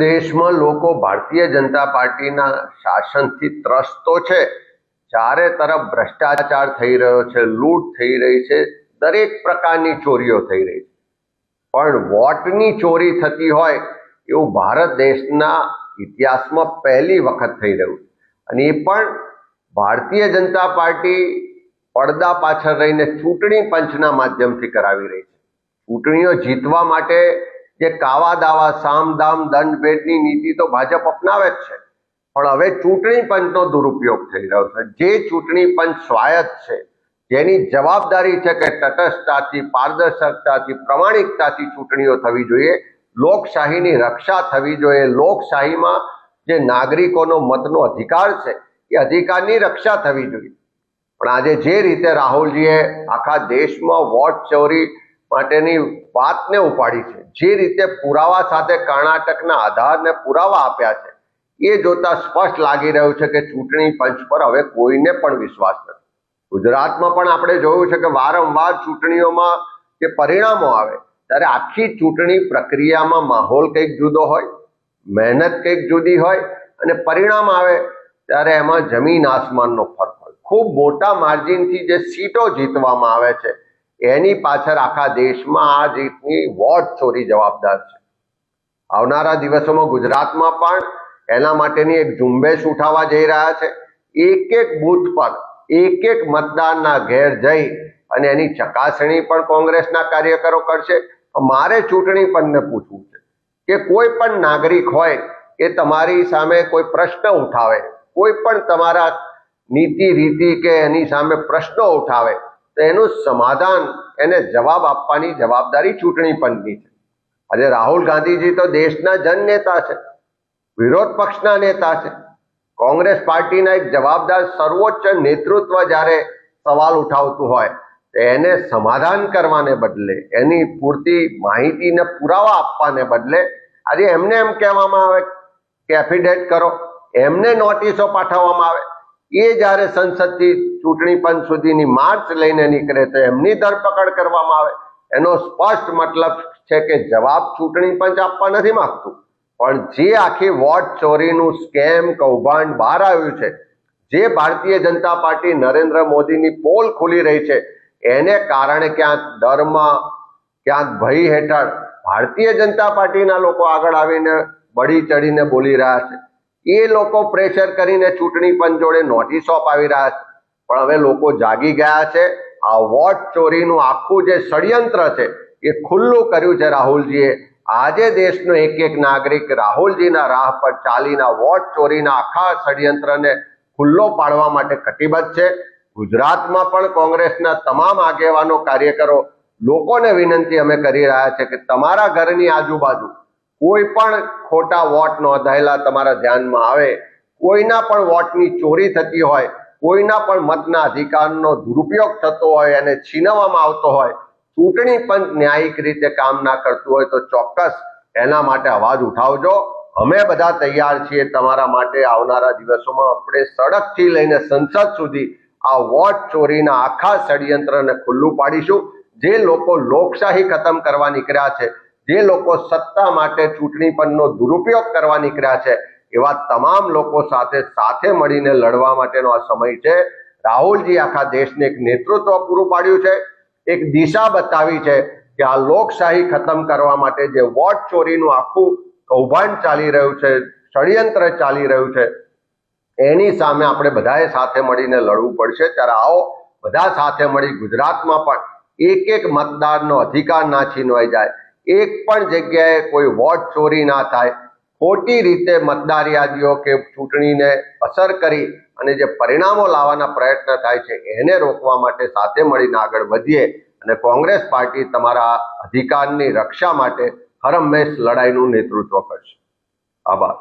દેશમાં લોકો ભારતીય જનતા પાર્ટીના શાસનથી ત્રસ્ત તો છે, ચારે તરફ ભ્રષ્ટાચાર થઈ રહ્યો છે, લૂંટ થઈ રહી છે, દરેક પ્રકારની ચોરીઓ થઈ રહી છે, પણ વોટની ચોરી થતી હોય એવું ભારત દેશના ઇતિહાસમાં પહેલી વખત થઈ રહ્યું છે. અને એ પણ ભારતીય જનતા પાર્ટી પડદા પાછળ રહીને ચૂંટણી પંચના માધ્યમથી કરાવી રહી છે. ચૂંટણીઓ જીતવા માટે જે કાવા દાવા સામ દામ દંડ ભેદની નીતિ તો ભાજપ અપનાવે જ છે, પણ હવે ચૂંટણી પંચનો દુરુપયોગ થઈ રહ્યો છે. જે ચૂંટણી પંચ સ્વાયત્ત છે, જેની જવાબદારી છે કે તટસ્થતાથી, પારદર્શકતાથી, પ્રમાણિકતાથી ચૂંટણીઓ થવી જોઈએ, લોકશાહીની રક્ષા થવી જોઈએ, લોકશાહીમાં જે નાગરિકોનો મતનો અધિકાર છે એ અધિકારની રક્ષા થવી જોઈએ. પણ આજે જે રીતે રાહુલજીએ આખા દેશમાં વોટ ચોરી માટેની વાતને ઉપાડી છે, જે રીતે પુરાવા સાથે કર્ણાટકના આધારને પુરાવા આપ્યા છે, એ જોતા સ્પષ્ટ લાગી રહ્યું છે કે ચૂંટણી પંચ પર હવે કોઈને પણ વિશ્વાસ નથી. ગુજરાતમાં પણ આપણે જોયું છે કે વારંવાર ચૂંટણીઓમાં જે પરિણામો આવે ત્યારે આખી ચૂંટણી પ્રક્રિયામાં માહોલ કંઈક જુદો હોય, મહેનત કંઈક જુદી હોય, અને પરિણામ આવે ત્યારે એમાં જમીન આસમાનનો ફરક હોય. ખૂબ મોટા માર્જિનથી જે સીટો જીતવામાં આવે છે એની પાછળ આખા દેશમાં આ રીતની વોટ ચોરી જવાબદાર છે. આવનારા દિવસોમાં ગુજરાતમાં પણ એના માટેની એક ઝુંબેશ ઉઠાવવા જઈ રહ્યા છે. એક એક બૂથ પર એક એક મતદારના ઘેર જઈ અને એની ચકાસણી પણ કોંગ્રેસના કાર્યકરો કરશે. મારે ચૂંટણી પંચને પૂછવું છે કે કોઈ પણ નાગરિક હોય કે તમારી સામે કોઈ પ્રશ્ન ઉઠાવે, કોઈ પણ તમારા નીતિ રીતિ કે એની સામે પ્રશ્નો ઉઠાવે તો એનું સમાધાન, એને જવાબ આપવાની જવાબદારી ચૂંટણી પંચની છે. આજે રાહુલ ગાંધીજી તો દેશના જનનેતા છે, વિરોધ પક્ષના નેતા છે. કોંગ્રેસ પાર્ટીના એક જવાબદાર સર્વોચ્ચ નેતૃત્વ જ્યારે સવાલ ઉઠાવતું હોય તો એને સમાધાન કરવાને બદલે, એની પૂરતી માહિતીને પુરાવા આપવાને બદલે આજે એમને એમ કહેવામાં આવે કે એફિડેવિટ કરો, એમને નોટિસો પાઠવવામાં આવે. એ જ્યારે સંસદથી ચૂંટણી પંચ સુધીની માર્ચ લઈને નીકળે તો એમની ધરપકડ કરવામાં આવે. એનો સ્પષ્ટ મતલબ છે કે જવાબ ચૂંટણી પંચ આપવા નથી માંગતું, પણ જે આખી વોટ ચોરીનું સ્કેમ કૌભાંડ બહાર આવ્યું છે, જે ભારતીય જનતા પાર્ટી નરેન્દ્ર મોદીની પોલ ખુલી રહી છે, એને કારણે ક્યાંક ડરમાં, ક્યાંક ભય હેઠળ ભારતીય જનતા પાર્ટીના લોકો આગળ આવીને બળી ચડીને બોલી રહ્યા છે. એ લોકો પ્રેશર કરીને ચૂંટણી પંચ જોડે નોટિસો અપાવી રહ્યા છે. પણ હવે લોકો જાગી ગયા છે. આ વોટ ચોરીનું આખું જે ષડયંત્ર છે એ ખુલ્લું કર્યું છે રાહુલજીએ. આજે દેશનો એક એક નાગરિક રાહુલજીના રાહ પર ચાલીને વોટ ચોરીના આખા ષડયંત્રને ખુલ્લો પાડવા માટે કટિબદ્ધ છે. ગુજરાતમાં પણ કોંગ્રેસના તમામ આગેવાનો, કાર્યકરો, લોકોને વિનંતી અમે કરી રહ્યા છે કે તમારા ઘરની આજુબાજુ કોઈ પણ ખોટા વોટ નોંધાયેલા તમારા ધ્યાનમાં આવે, કોઈના પણ વોટની ચોરી થતી હોય, કોઈના પણ મતના અધિકારનો દુરુપયોગ થતો હોય અને છીનવવામાં આવતો હોય, ચૂંટણી પંચ ન્યાયિક રીતે કામ ના કરતું હોય તો ચોક્કસ એના માટે અવાજ ઉઠાવજો. અમે બધા તૈયાર છીએ તમારા માટે. આવનારા દિવસોમાં આપણે સડકથી લઈને સંસદ સુધી આ વોટ ચોરીના આખા ષડયંત્રને ખુલ્લું પાડીશું. જે લોકો લોકશાહી ખતમ કરવા નીકળ્યા છે, જે લોકો સત્તા માટે ચૂંટણી પંચનો દુરુપયોગ કરવા નીકળ્યા છે, એવા તમામ લોકો સાથે મળીને લડવા માટેનો આ સમય છે. રાહુલજી આખા દેશને એક નેતૃત્વ પૂરું પાડ્યું છે, એક દિશા બતાવી છે કે આ લોકશાહી ખતમ કરવા માટે જે વોટ ચોરીનું આખું કૌભાંડ ચાલી રહ્યું છે, ષડયંત્ર ચાલી રહ્યું છે, એની સામે આપણે બધાએ સાથે મળીને લડવું પડશે. ત્યારે આવો બધા સાથે મળી ગુજરાતમાં પણ એક એક મતદારનો અધિકાર ના છીનવાઈ જાય, એક પણ જગ્યાએ કોઈ વોટ ચોરી ના થાય, ખોટી રીતે મતદાર યાદીઓ કે ચૂંટણીને અસર કરી અને જે પરિણામો લાવવાના પ્રયત્ન થાય છે એને રોકવા માટે સાથે મળીને આગળ વધીએ અને કોંગ્રેસ પાર્ટી તમારા અધિકારની રક્ષા માટે હરહંમેશ લડાઈનું નેતૃત્વ કરશે. આભાર.